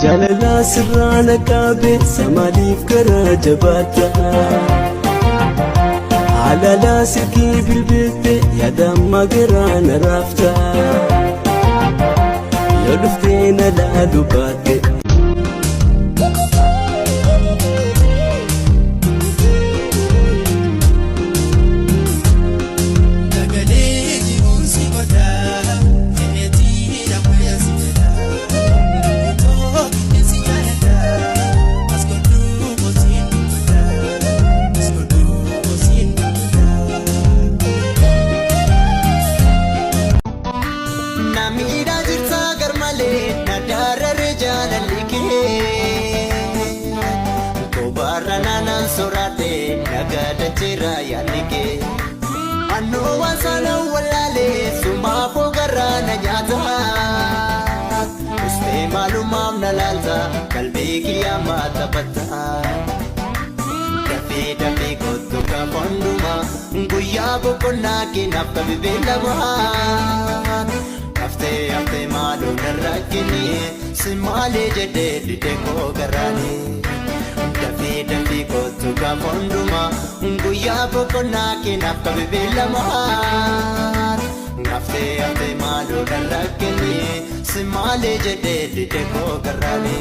Jaalala sirraan qabe samaliif garaa jabaata Halala sirkii bilbilte yaadamma garaa na raafta Yoo dhuftee na laalu baatte Sorate nagada chira yanike Anu wasana walale suma fogara na nyata Uste malumam nalalta kalbi kiyamata bata Dafi kotu ka fonduma Nguya bukuna kinapka bibela mahan Hafte malu narakini Simale jede lite ko garani Dafi kotu ka fonduma Nguya bukuna kinapka bibela mahan Hafte malu narakini Simale jede lite ko garani